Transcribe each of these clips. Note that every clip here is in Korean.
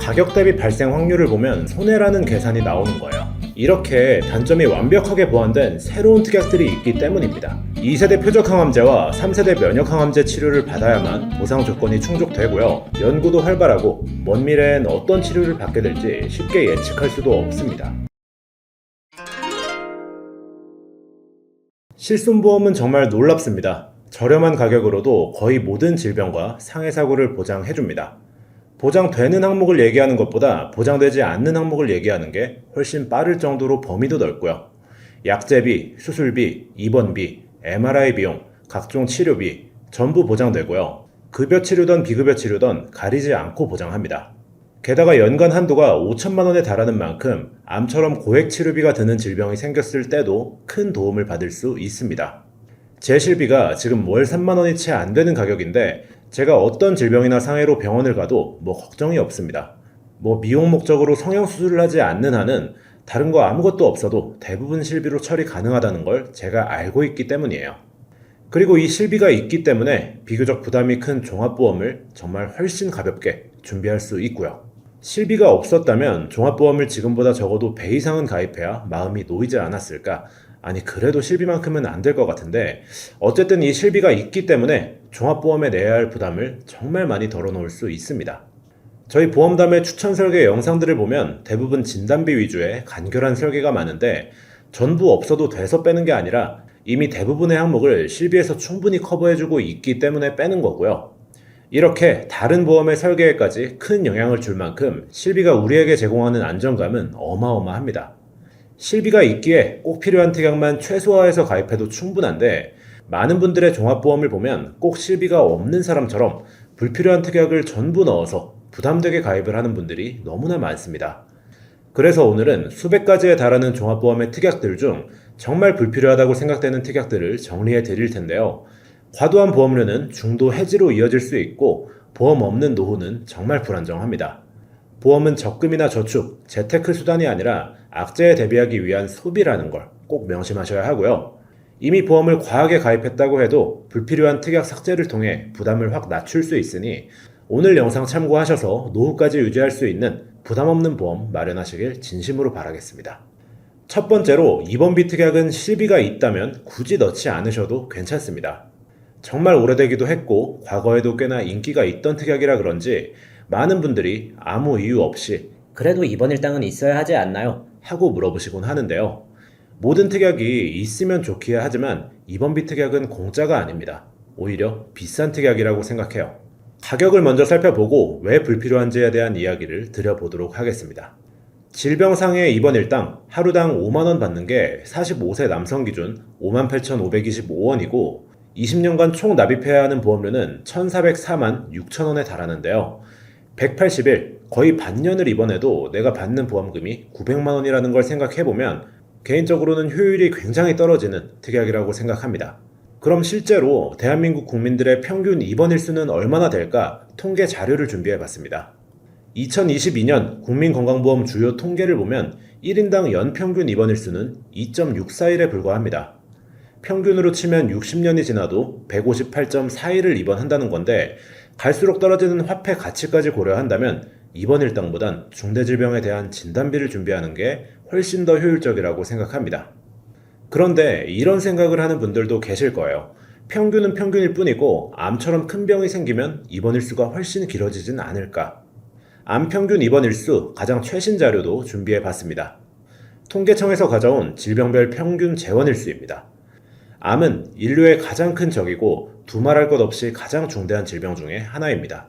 가격 대비 발생 확률을 보면 손해라는 계산이 나오는 거예요. 이렇게 단점이 완벽하게 보완된 새로운 특약들이 있기 때문입니다. 2세대 표적항암제와 3세대 면역항암제 치료를 받아야만 보상 조건이 충족되고요. 연구도 활발하고 먼 미래엔 어떤 치료를 받게 될지 쉽게 예측할 수도 없습니다. 실손보험은 정말 놀랍습니다. 저렴한 가격으로도 거의 모든 질병과 상해사고를 보장해줍니다. 보장되는 항목을 얘기하는 것보다 보장되지 않는 항목을 얘기하는 게 훨씬 빠를 정도로 범위도 넓고요. 약제비, 수술비, 입원비, MRI 비용, 각종 치료비 전부 보장되고요. 급여 치료든 비급여 치료든 가리지 않고 보장합니다. 게다가 연간 한도가 5천만 원에 달하는 만큼 암처럼 고액 치료비가 드는 질병이 생겼을 때도 큰 도움을 받을 수 있습니다. 제 실비가 지금 월 3만 원이 채 안 되는 가격인데 제가 어떤 질병이나 상해로 병원을 가도 걱정이 없습니다. 미용 목적으로 성형수술을 하지 않는 한은 다른 거 아무것도 없어도 대부분 실비로 처리 가능하다는 걸 제가 알고 있기 때문이에요. 그리고 이 실비가 있기 때문에 비교적 부담이 큰 종합보험을 정말 훨씬 가볍게 준비할 수 있고요. 실비가 없었다면 종합보험을 지금보다 적어도 배 이상은 가입해야 마음이 놓이지 않았을까? 아니 그래도 실비만큼은 안 될 것 같은데 어쨌든 이 실비가 있기 때문에 종합보험에 내야 할 부담을 정말 많이 덜어놓을 수 있습니다. 저희 보험담의 추천 설계 영상들을 보면 대부분 진단비 위주의 간결한 설계가 많은데 전부 없어도 돼서 빼는 게 아니라 이미 대부분의 항목을 실비에서 충분히 커버해주고 있기 때문에 빼는 거고요. 이렇게 다른 보험의 설계에까지 큰 영향을 줄 만큼 실비가 우리에게 제공하는 안정감은 어마어마합니다. 실비가 있기에 꼭 필요한 특약만 최소화해서 가입해도 충분한데 많은 분들의 종합보험을 보면 꼭 실비가 없는 사람처럼 불필요한 특약을 전부 넣어서 부담되게 가입을 하는 분들이 너무나 많습니다. 그래서 오늘은 수백 가지에 달하는 종합보험의 특약들 중 정말 불필요하다고 생각되는 특약들을 정리해 드릴 텐데요. 과도한 보험료는 중도 해지로 이어질 수 있고 보험 없는 노후는 정말 불안정합니다. 보험은 적금이나 저축, 재테크 수단이 아니라 악재에 대비하기 위한 소비라는 걸 꼭 명심하셔야 하고요. 이미 보험을 과하게 가입했다고 해도 불필요한 특약 삭제를 통해 부담을 확 낮출 수 있으니 오늘 영상 참고하셔서 노후까지 유지할 수 있는 부담 없는 보험 마련하시길 진심으로 바라겠습니다. 첫 번째로 입원비 특약은 실비가 있다면 굳이 넣지 않으셔도 괜찮습니다. 정말 오래되기도 했고 과거에도 꽤나 인기가 있던 특약이라 그런지 많은 분들이 아무 이유 없이 그래도 입원 일당은 있어야 하지 않나요? 하고 물어보시곤 하는데요. 모든 특약이 있으면 좋기야 하지만 입원비 특약은 공짜가 아닙니다. 오히려 비싼 특약이라고 생각해요. 가격을 먼저 살펴보고 왜 불필요한지에 대한 이야기를 드려보도록 하겠습니다. 질병상해 입원 일당 하루당 5만원 받는 게 45세 남성 기준 58,525원이고 20년간 총 납입해야 하는 보험료는 1,404만 6천원에 달하는데요. 180일, 거의 반년을 입원해도 내가 받는 보험금이 900만원이라는 걸 생각해보면 개인적으로는 효율이 굉장히 떨어지는 특약이라고 생각합니다. 그럼 실제로 대한민국 국민들의 평균 입원 일수는 얼마나 될까 통계 자료를 준비해봤습니다. 2022년 국민건강보험 주요 통계를 보면 1인당 연평균 입원 일수는 2.64일에 불과합니다. 평균으로 치면 60년이 지나도 158.4일을 입원한다는 건데 갈수록 떨어지는 화폐 가치까지 고려한다면 입원 일당보단 중대질병에 대한 진단비를 준비하는 게 훨씬 더 효율적이라고 생각합니다. 그런데 이런 생각을 하는 분들도 계실 거예요. 평균은 평균일 뿐이고 암처럼 큰 병이 생기면 입원 일수가 훨씬 길어지진 않을까. 암 평균 입원 일수 가장 최신 자료도 준비해 봤습니다. 통계청에서 가져온 질병별 평균 재원 일수입니다. 암은 인류의 가장 큰 적이고 두말할 것 없이 가장 중대한 질병 중에 하나입니다.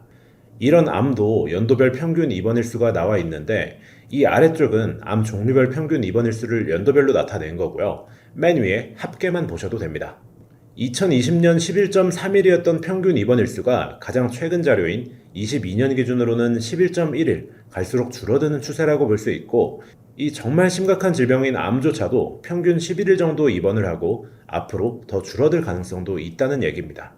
이런 암도 연도별 평균 입원 일수가 나와 있는데 이 아래쪽은 암 종류별 평균 입원 일수를 연도별로 나타낸 거고요. 맨 위에 합계만 보셔도 됩니다. 2020년 11.3일이었던 평균 입원 일수가 가장 최근 자료인 22년 기준으로는 11.1일, 갈수록 줄어드는 추세라고 볼 수 있고 이 정말 심각한 질병인 암조차도 평균 11일 정도 입원을 하고 앞으로 더 줄어들 가능성도 있다는 얘기입니다.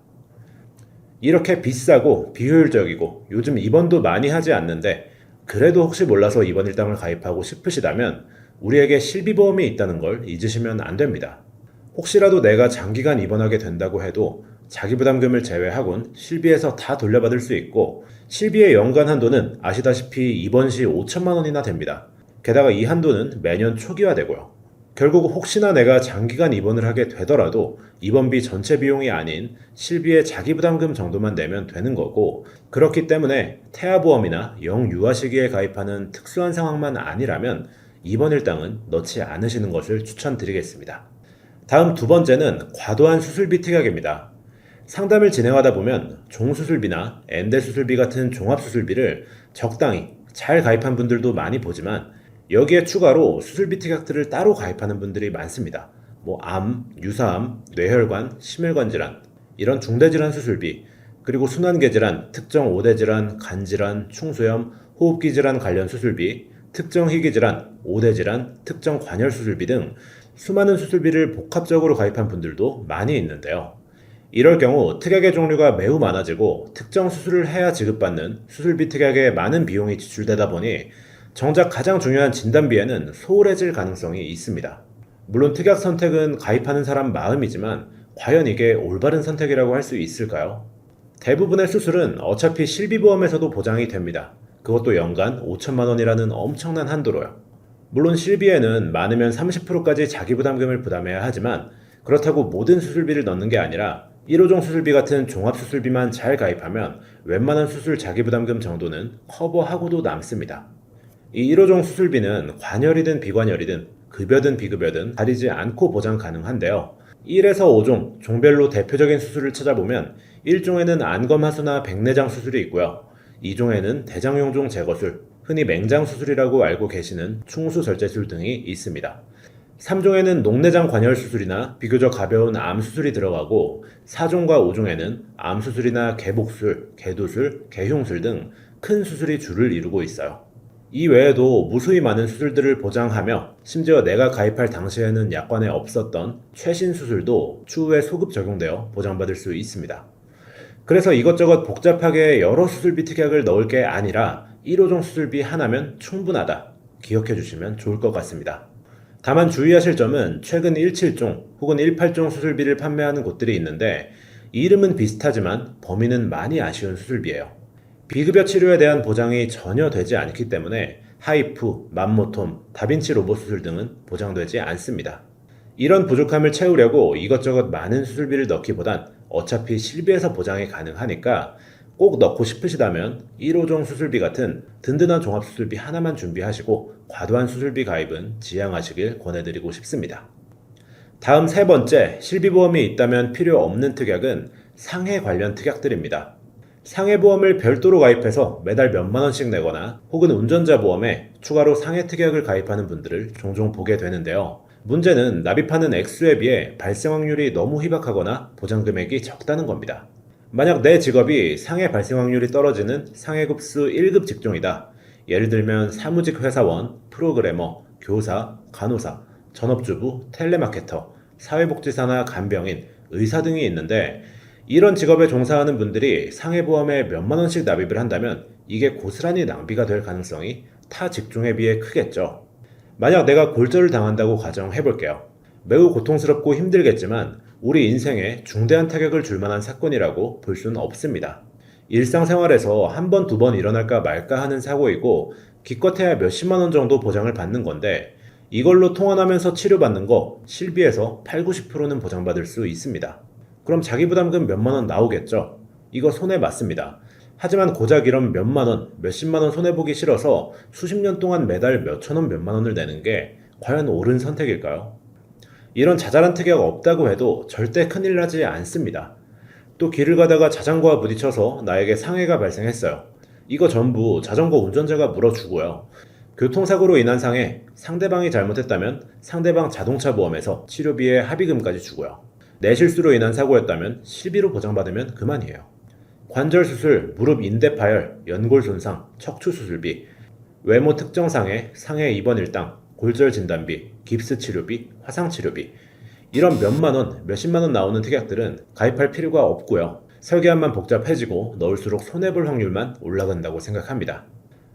이렇게 비싸고 비효율적이고 요즘 입원도 많이 하지 않는데 그래도 혹시 몰라서 입원 일당을 가입하고 싶으시다면 우리에게 실비보험이 있다는 걸 잊으시면 안 됩니다. 혹시라도 내가 장기간 입원하게 된다고 해도 자기부담금을 제외하곤 실비에서 다 돌려받을 수 있고 실비의 연간 한도는 아시다시피 입원 시 5천만 원이나 됩니다. 게다가 이 한도는 매년 초기화되고요. 결국 혹시나 내가 장기간 입원을 하게 되더라도 입원비 전체 비용이 아닌 실비의 자기부담금 정도만 내면 되는 거고 그렇기 때문에 태아보험이나 영유아 시기에 가입하는 특수한 상황만 아니라면 입원 일당은 넣지 않으시는 것을 추천드리겠습니다. 다음 두 번째는 과도한 수술비 특약입니다. 상담을 진행하다 보면 종수술비나 엔대수술비 같은 종합수술비를 적당히 잘 가입한 분들도 많이 보지만 여기에 추가로 수술비 특약들을 따로 가입하는 분들이 많습니다. 암, 유사암, 뇌혈관, 심혈관 질환 이런 중대질환 수술비 그리고 순환계질환, 특정 5대 질환, 간질환, 충수염, 호흡기 질환 관련 수술비 특정 희귀질환, 5대 질환, 특정 관열 수술비 등 수많은 수술비를 복합적으로 가입한 분들도 많이 있는데요. 이럴 경우 특약의 종류가 매우 많아지고 특정 수술을 해야 지급받는 수술비 특약에 많은 비용이 지출되다 보니 정작 가장 중요한 진단비에는 소홀해질 가능성이 있습니다. 물론 특약 선택은 가입하는 사람 마음이지만 과연 이게 올바른 선택이라고 할 수 있을까요? 대부분의 수술은 어차피 실비보험에서도 보장이 됩니다. 그것도 연간 5천만 원이라는 엄청난 한도로요. 물론 실비에는 많으면 30%까지 자기부담금을 부담해야 하지만 그렇다고 모든 수술비를 넣는 게 아니라 1호종 수술비 같은 종합수술비만 잘 가입하면 웬만한 수술 자기부담금 정도는 커버하고도 남습니다. 이 1호종 수술비는 관열이든 비관열이든 급여든 비급여든 가리지 않고 보장 가능한데요. 1에서 5종, 종별로 대표적인 수술을 찾아보면 1종에는 안검하수나 백내장 수술이 있고요. 2종에는 대장용종 제거술, 흔히 맹장수술이라고 알고 계시는 충수절제술 등이 있습니다. 3종에는 녹내장 관열 수술이나 비교적 가벼운 암 수술이 들어가고 4종과 5종에는 암 수술이나 개복술, 개도술, 개흉술 등 큰 수술이 주를 이루고 있어요. 이 외에도 무수히 많은 수술들을 보장하며 심지어 내가 가입할 당시에는 약관에 없었던 최신 수술도 추후에 소급 적용되어 보장받을 수 있습니다. 그래서 이것저것 복잡하게 여러 수술비 특약을 넣을 게 아니라 1호종 수술비 하나면 충분하다. 기억해 주시면 좋을 것 같습니다. 다만 주의하실 점은 최근 17종 혹은 18종 수술비를 판매하는 곳들이 있는데 이름은 비슷하지만 범위는 많이 아쉬운 수술비예요. 비급여 치료에 대한 보장이 전혀 되지 않기 때문에 하이프, 맘모톰, 다빈치 로봇 수술 등은 보장되지 않습니다. 이런 부족함을 채우려고 이것저것 많은 수술비를 넣기보단 어차피 실비에서 보장이 가능하니까 꼭 넣고 싶으시다면 1호종 수술비 같은 든든한 종합수술비 하나만 준비하시고 과도한 수술비 가입은 지양하시길 권해드리고 싶습니다. 다음 세 번째, 실비보험이 있다면 필요 없는 특약은 상해 관련 특약들입니다. 상해보험을 별도로 가입해서 매달 몇만 원씩 내거나 혹은 운전자 보험에 추가로 상해 특약을 가입하는 분들을 종종 보게 되는데요. 문제는 납입하는 액수에 비해 발생 확률이 너무 희박하거나 보장 금액이 적다는 겁니다. 만약 내 직업이 상해 발생 확률이 떨어지는 상해급수 1급 직종이다. 예를 들면 사무직 회사원, 프로그래머, 교사, 간호사, 전업주부, 텔레마케터, 사회복지사나 간병인, 의사 등이 있는데 이런 직업에 종사하는 분들이 상해보험에 몇만 원씩 납입을 한다면 이게 고스란히 낭비가 될 가능성이 타 직종에 비해 크겠죠. 만약 내가 골절을 당한다고 가정해볼게요. 매우 고통스럽고 힘들겠지만 우리 인생에 중대한 타격을 줄 만한 사건이라고 볼 수는 없습니다. 일상생활에서 한 번, 두 번 일어날까 말까 하는 사고이고 기껏해야 몇십만 원 정도 보장을 받는 건데 이걸로 통원하면서 치료받는 거 실비에서 8, 90%는 보장받을 수 있습니다. 그럼 자기부담금 몇만 원 나오겠죠? 이거 손해 맞습니다. 하지만 고작 이런 몇만 원, 몇십만 원 손해보기 싫어서 수십 년 동안 매달 몇천 원, 몇만 원을 내는 게 과연 옳은 선택일까요? 이런 자잘한 특약 없다고 해도 절대 큰일 나지 않습니다. 또 길을 가다가 자전거와 부딪혀서 나에게 상해가 발생했어요. 이거 전부 자전거 운전자가 물어주고요. 교통사고로 인한 상해, 상대방이 잘못했다면 상대방 자동차 보험에서 치료비에 합의금까지 주고요. 내 실수로 인한 사고였다면 실비로 보장받으면 그만이에요. 관절 수술, 무릎 인대 파열, 연골 손상, 척추 수술비, 외모 특정 상해, 상해 입원 일당, 골절 진단비, 깁스 치료비, 화상 치료비 이런 몇만 원, 몇십만 원 나오는 특약들은 가입할 필요가 없고요. 설계안만 복잡해지고 넣을수록 손해볼 확률만 올라간다고 생각합니다.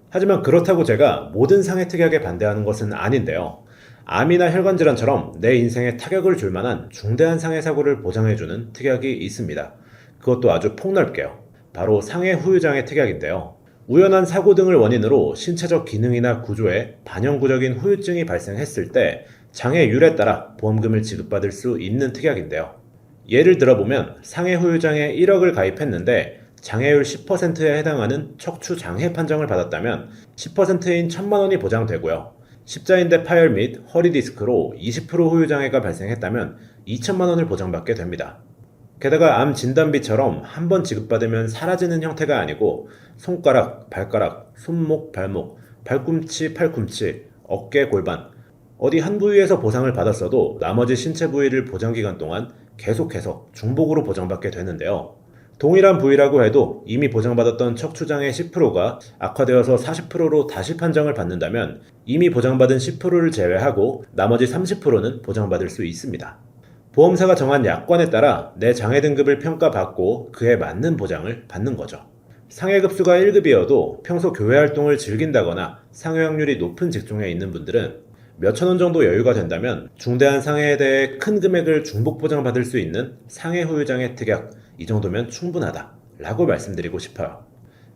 하지만 그렇다고 제가 모든 상해 특약에 반대하는 것은 아닌데요. 암이나 혈관질환처럼 내 인생에 타격을 줄 만한 중대한 상해 사고를 보장해주는 특약이 있습니다. 그것도 아주 폭넓게요. 바로 상해 후유장애 특약인데요. 우연한 사고 등을 원인으로 신체적 기능이나 구조에 반영구적인 후유증이 발생했을 때 장애율에 따라 보험금을 지급받을 수 있는 특약인데요. 예를 들어보면 상해 후유장애 1억을 가입했는데 장애율 10%에 해당하는 척추장애 판정을 받았다면 10%인 1,000만 원이 보장되고요. 십자인대 파열 및 허리 디스크로 20% 후유장애가 발생했다면 2천만 원을 보장받게 됩니다. 게다가 암 진단비처럼 한 번 지급받으면 사라지는 형태가 아니고 손가락, 발가락, 손목, 발목, 발꿈치, 팔꿈치, 어깨, 골반 어디 한 부위에서 보상을 받았어도 나머지 신체 부위를 보장기간 동안 계속해서 중복으로 보장받게 되는데요. 동일한 부위라고 해도 이미 보장받았던 척추장애 10%가 악화되어서 40%로 다시 판정을 받는다면 이미 보장받은 10%를 제외하고 나머지 30%는 보장받을 수 있습니다. 보험사가 정한 약관에 따라 내 장애 등급을 평가받고 그에 맞는 보장을 받는 거죠. 상해급수가 1급이어도 평소 교회활동을 즐긴다거나 상해 확률이 높은 직종에 있는 분들은 몇천 원 정도 여유가 된다면 중대한 상해에 대해 큰 금액을 중복 보장받을 수 있는 상해 후유장애 특약 이 정도면 충분하다 라고 말씀드리고 싶어요.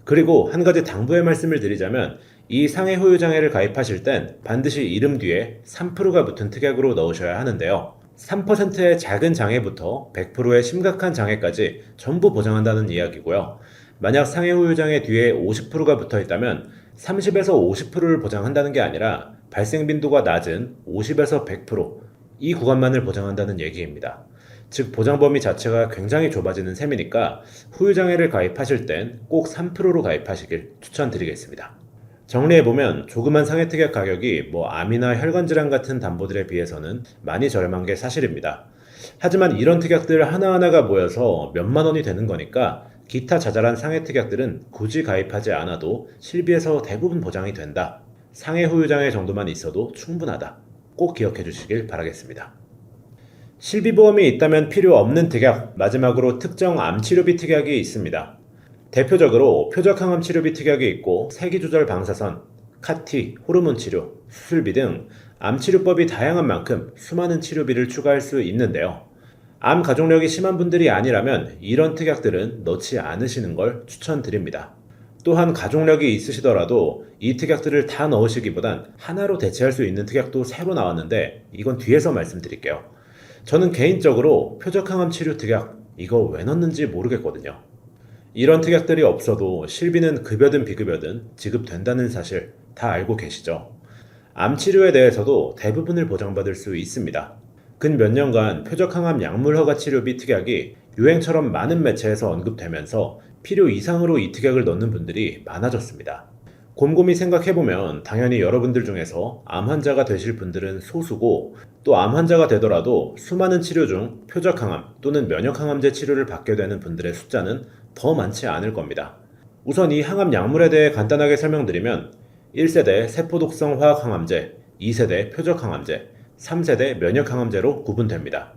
그리고 한 가지 당부의 말씀을 드리자면 이 상해 후유장애를 가입하실 땐 반드시 이름 뒤에 3%가 붙은 특약으로 넣으셔야 하는데요. 3%의 작은 장애부터 100%의 심각한 장애까지 전부 보장한다는 이야기고요. 만약 상해 후유장애 뒤에 50%가 붙어 있다면 30에서 50%를 보장한다는 게 아니라 발생 빈도가 낮은 50에서 100%이 구간만을 보장한다는 얘기입니다. 즉 보장 범위 자체가 굉장히 좁아지는 셈이니까 후유장애를 가입하실 땐 꼭 3%로 가입하시길 추천드리겠습니다. 정리해보면 조그만 상해특약 가격이 암이나 혈관질환 같은 담보들에 비해서는 많이 저렴한 게 사실입니다. 하지만 이런 특약들 하나하나가 모여서 몇만 원이 되는 거니까 기타 자잘한 상해특약들은 굳이 가입하지 않아도 실비에서 대부분 보장이 된다. 상해 후유장애 정도만 있어도 충분하다. 꼭 기억해 주시길 바라겠습니다. 실비보험이 있다면 필요 없는 특약, 마지막으로 특정 암치료비 특약이 있습니다. 대표적으로 표적항암 치료비 특약이 있고 세기조절 방사선, 카티, 호르몬 치료, 수술비 등 암치료법이 다양한 만큼 수많은 치료비를 추가할 수 있는데요. 암 가족력이 심한 분들이 아니라면 이런 특약들은 넣지 않으시는 걸 추천드립니다. 또한 가족력이 있으시더라도 이 특약들을 다 넣으시기보단 하나로 대체할 수 있는 특약도 새로 나왔는데 이건 뒤에서 말씀드릴게요. 저는 개인적으로 표적항암 치료 특약 이거 왜 넣는지 모르겠거든요. 이런 특약들이 없어도 실비는 급여든 비급여든 지급된다는 사실 다 알고 계시죠? 암 치료에 대해서도 대부분을 보장받을 수 있습니다. 근 몇 년간 표적항암 약물 허가 치료비 특약이 유행처럼 많은 매체에서 언급되면서 필요 이상으로 이 특약을 넣는 분들이 많아졌습니다. 곰곰이 생각해보면 당연히 여러분들 중에서 암 환자가 되실 분들은 소수고 또 암 환자가 되더라도 수많은 치료 중 표적항암 또는 면역항암제 치료를 받게 되는 분들의 숫자는 더 많지 않을 겁니다. 우선 이 항암 약물에 대해 간단하게 설명드리면 1세대 세포독성 화학항암제, 2세대 표적항암제, 3세대 면역항암제로 구분됩니다.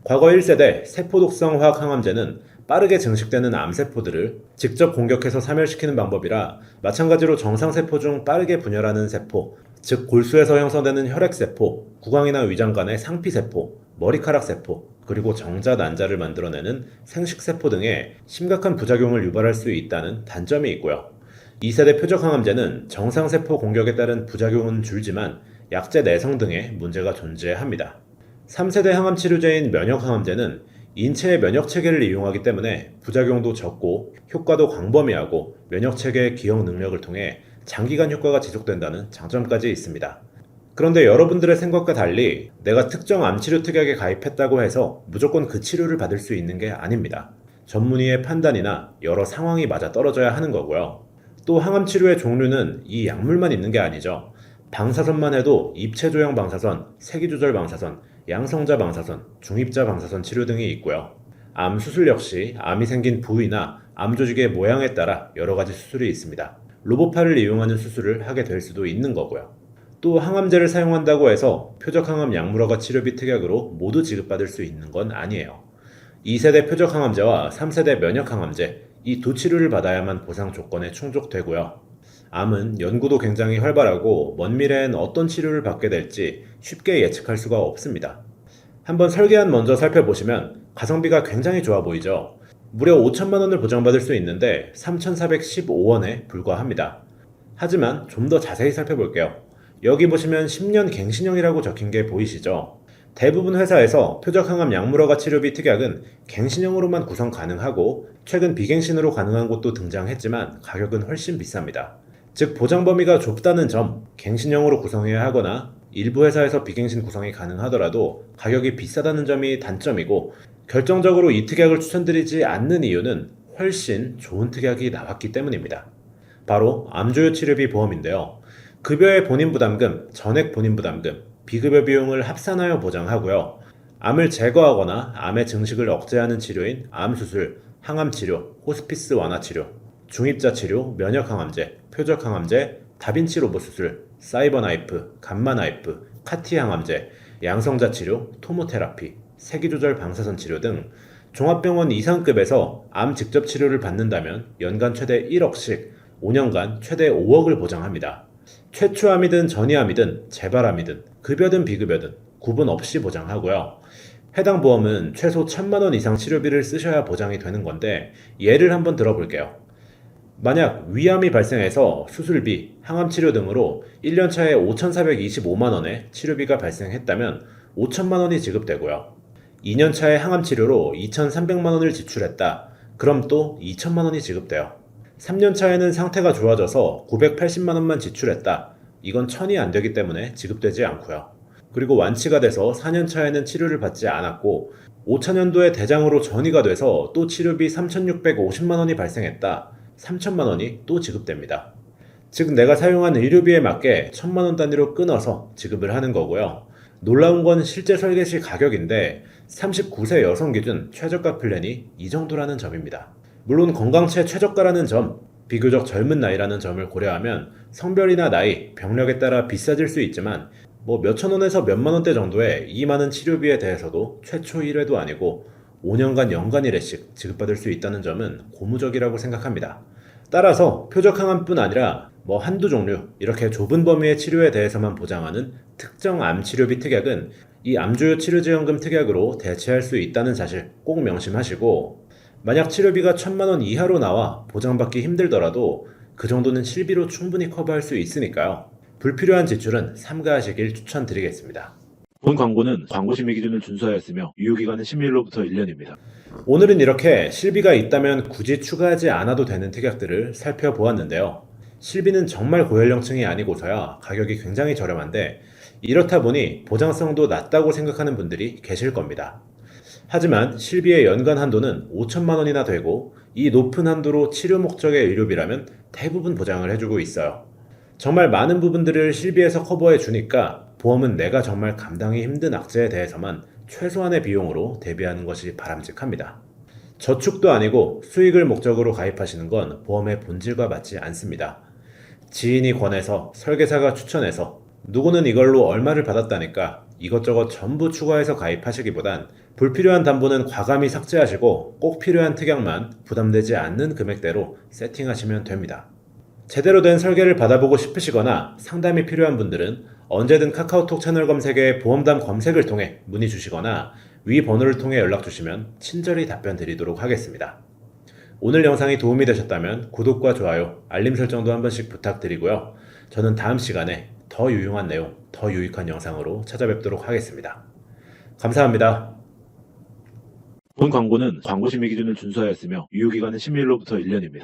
과거 1세대 세포독성 화학항암제는 빠르게 증식되는 암세포들을 직접 공격해서 사멸시키는 방법이라 마찬가지로 정상세포 중 빠르게 분열하는 세포, 즉 골수에서 형성되는 혈액세포, 구강이나 위장관의 상피세포, 머리카락세포, 그리고 정자, 난자를 만들어내는 생식세포 등의 심각한 부작용을 유발할 수 있다는 단점이 있고요. 2세대 표적항암제는 정상세포 공격에 따른 부작용은 줄지만 약제 내성 등의 문제가 존재합니다. 3세대 항암치료제인 면역항암제는 인체의 면역체계를 이용하기 때문에 부작용도 적고 효과도 광범위하고 면역체계의 기억 능력을 통해 장기간 효과가 지속된다는 장점까지 있습니다. 그런데 여러분들의 생각과 달리 내가 특정 암치료 특약에 가입했다고 해서 무조건 그 치료를 받을 수 있는 게 아닙니다. 전문의의 판단이나 여러 상황이 맞아 떨어져야 하는 거고요. 또 항암치료의 종류는 이 약물만 있는 게 아니죠. 방사선만 해도 입체조형 방사선, 세기조절 방사선, 양성자 방사선, 중입자 방사선 치료 등이 있고요. 암 수술 역시 암이 생긴 부위나 암 조직의 모양에 따라 여러 가지 수술이 있습니다. 로봇팔을 이용하는 수술을 하게 될 수도 있는 거고요. 또 항암제를 사용한다고 해서 표적항암 약물허가 치료비 특약으로 모두 지급받을 수 있는 건 아니에요. 2세대 표적항암제와 3세대 면역항암제 이 두 치료를 받아야만 보상 조건에 충족되고요. 암은 연구도 굉장히 활발하고 먼 미래엔 어떤 치료를 받게 될지 쉽게 예측할 수가 없습니다. 한번 설계안 먼저 살펴보시면 가성비가 굉장히 좋아 보이죠. 무려 5천만 원을 보장받을 수 있는데 3,415원에 불과합니다. 하지만 좀 더 자세히 살펴볼게요. 여기 보시면 10년 갱신형이라고 적힌 게 보이시죠? 대부분 회사에서 표적항암 약물허가 치료비 특약은 갱신형으로만 구성 가능하고 최근 비갱신으로 가능한 곳도 등장했지만 가격은 훨씬 비쌉니다. 즉 보장 범위가 좁다는 점, 갱신형으로 구성해야 하거나 일부 회사에서 비갱신 구성이 가능하더라도 가격이 비싸다는 점이 단점이고 결정적으로 이 특약을 추천드리지 않는 이유는 훨씬 좋은 특약이 나왔기 때문입니다. 바로 암조효 치료비 보험인데요. 급여의 본인 부담금, 전액 본인 부담금, 비급여 비용을 합산하여 보장하고요. 암을 제거하거나 암의 증식을 억제하는 치료인 암수술, 항암치료, 호스피스 완화치료, 중입자 치료, 면역항암제, 표적항암제, 다빈치 로봇 수술, 사이버나이프, 감마나이프, 카티항암제, 양성자 치료, 토모테라피, 세기조절 방사선 치료 등 종합병원 이상급에서 암 직접 치료를 받는다면 연간 최대 1억씩 5년간 최대 5억을 보장합니다. 최초암이든 전이암이든 재발암이든 급여든 비급여든 구분 없이 보장하고요. 해당 보험은 최소 1,000만 원 이상 치료비를 쓰셔야 보장이 되는 건데 예를 한번 들어볼게요. 만약 위암이 발생해서 수술비, 항암치료 등으로 1년 차에 5,425만 원의 치료비가 발생했다면 5천만 원이 지급되고요. 2년 차에 항암치료로 2,300만 원을 지출했다. 그럼 또 2천만 원이 지급돼요. 3년 차에는 상태가 좋아져서 980만 원만 지출했다. 이건 1,000이 안 되기 때문에 지급되지 않고요. 그리고 완치가 돼서 4년 차에는 치료를 받지 않았고 5차년도에 대장으로 전이가 돼서 또 치료비 3,650만 원이 발생했다. 3천만 원이 또 지급됩니다. 즉 내가 사용한 의료비에 맞게 1,000만 원 단위로 끊어서 지급을 하는 거고요. 놀라운 건 실제 설계 시 가격인데 39세 여성 기준 최저가 플랜이 이 정도라는 점입니다. 물론 건강체 최저가라는 점, 비교적 젊은 나이라는 점을 고려하면 성별이나 나이, 병력에 따라 비싸질 수 있지만 몇천 원에서 몇만 원대 정도의 이 많은 치료비에 대해서도 최초 1회도 아니고 5년간 연간 1회씩 지급받을 수 있다는 점은 고무적이라고 생각합니다. 따라서 표적항암뿐 아니라 한두 종류 이렇게 좁은 범위의 치료에 대해서만 보장하는 특정 암치료비 특약은 이 암조효 치료지원금 특약으로 대체할 수 있다는 사실 꼭 명심하시고 만약 치료비가 1,000만 원 이하로 나와 보장받기 힘들더라도 그 정도는 실비로 충분히 커버할 수 있으니까요. 불필요한 지출은 삼가하시길 추천드리겠습니다. 본 광고는 광고심의 기준을 준수하였으며 유효기간은 10일로부터 1년입니다. 오늘은 이렇게 실비가 있다면 굳이 추가하지 않아도 되는 특약들을 살펴보았는데요. 실비는 정말 고연령층이 아니고서야 가격이 굉장히 저렴한데 이렇다 보니 보장성도 낮다고 생각하는 분들이 계실 겁니다. 하지만 실비의 연간 한도는 5천만 원이나 되고 이 높은 한도로 치료 목적의 의료비라면 대부분 보장을 해주고 있어요. 정말 많은 부분들을 실비에서 커버해 주니까 보험은 내가 정말 감당이 힘든 악재에 대해서만 최소한의 비용으로 대비하는 것이 바람직합니다. 저축도 아니고 수익을 목적으로 가입하시는 건 보험의 본질과 맞지 않습니다. 지인이 권해서 설계사가 추천해서 누구는 이걸로 얼마를 받았다니까 이것저것 전부 추가해서 가입하시기보단 불필요한 담보는 과감히 삭제하시고 꼭 필요한 특약만 부담되지 않는 금액대로 세팅하시면 됩니다. 제대로 된 설계를 받아보고 싶으시거나 상담이 필요한 분들은 언제든 카카오톡 채널 검색에 보험담 검색을 통해 문의 주시거나 위 번호를 통해 연락 주시면 친절히 답변 드리도록 하겠습니다. 오늘 영상이 도움이 되셨다면 구독과 좋아요, 알림 설정도 한 번씩 부탁드리고요. 저는 다음 시간에 더 유용한 내용, 더 유익한 영상으로 찾아뵙도록 하겠습니다. 감사합니다. 본 광고는 광고심의 기준을 준수하였으며 유효기간은 10일로부터 1년입니다.